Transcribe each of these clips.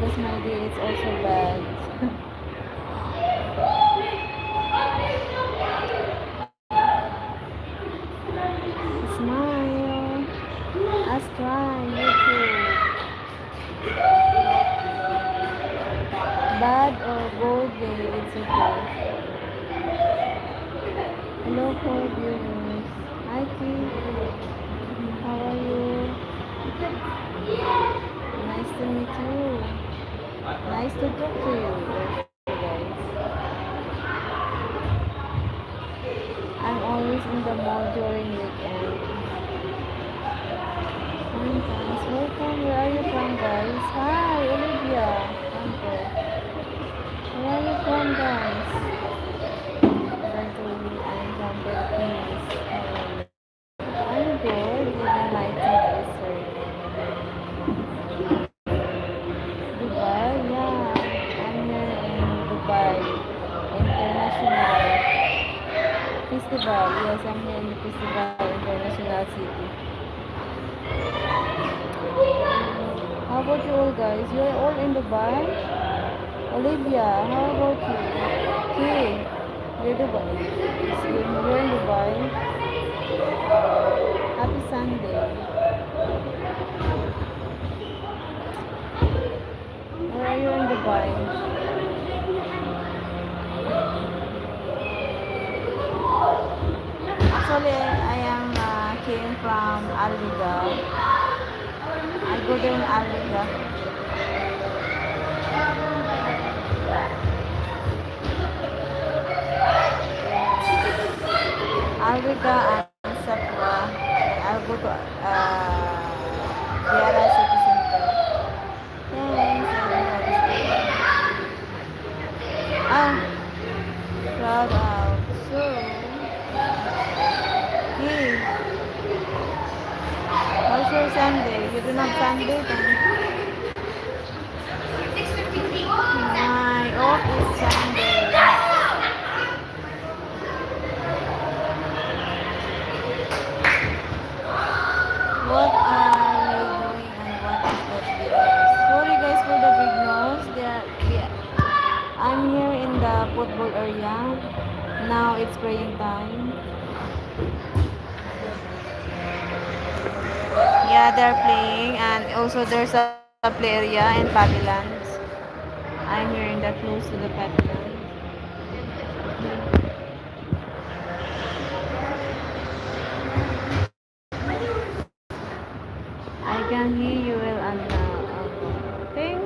because my day is also bad. Smile. Astra, YouTube. Bad or good day, it's okay. Hello for viewers. Hi Keith. How are you? Nice to meet you. Nice to talk to you also guys. I'm always in the mall during weekend. Fine, thanks. Welcome. Where are you from guys? Hi, Olivia. Franco. Where are you from guys? Trying to I'm from Philippines. How are you? I'm good. Living my teenage history. Dubai? Yeah. I'm here in Dubai International Festival. Yes, I'm here in the Festival International City. How about you all guys? You're all in Dubai? Olivia, how about you? Okay. You're Dubai. You're in Dubai. Happy Sunday. Where are you in Dubai? Actually, I am came from Aliga. I go there in Aliga. Aliga and Sapwa. I'll go to Viera City Center. Thanks, everybody. Ah, shout out. So, hey, how's your Sunday? You do not Sunday then? My off is Sunday. What are we doing and what is that big news? Sorry guys for the big news. I'm here in the football area. Now it's praying time. Yeah, they're playing and also there's a play area in Papilands. I'm here in the close to the Papilands. I can hear you well and think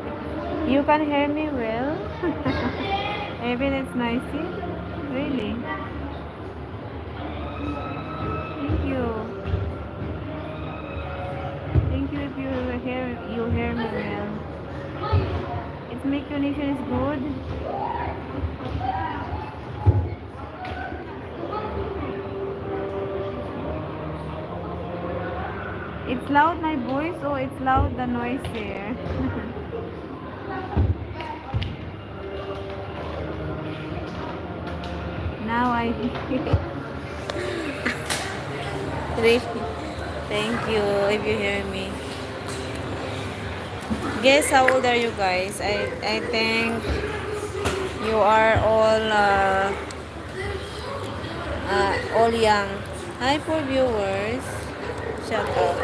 you can hear me well. Even it's noisy. Really. Thank you. Thank you if you hear me well. Its my connection is good. It's loud my voice or it's loud the noise here. Now I really thank you if you hear me. Guess how old are you guys? I think you are all young. Hi for viewers. Shout out.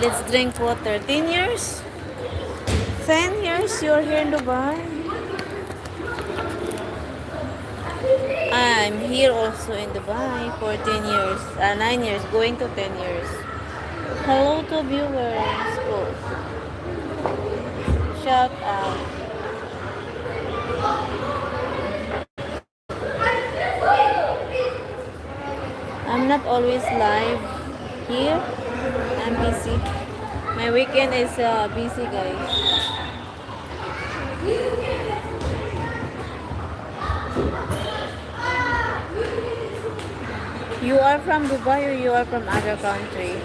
Let's drink water. 10 years? 10 years you're here in Dubai? I'm here also in Dubai for 10 years. 9 years, going to 10 years. Hello to viewers. Oh, shout out. I'm not always live here. I'm busy. My weekend is busy, guys. You are from Dubai or you are from other country?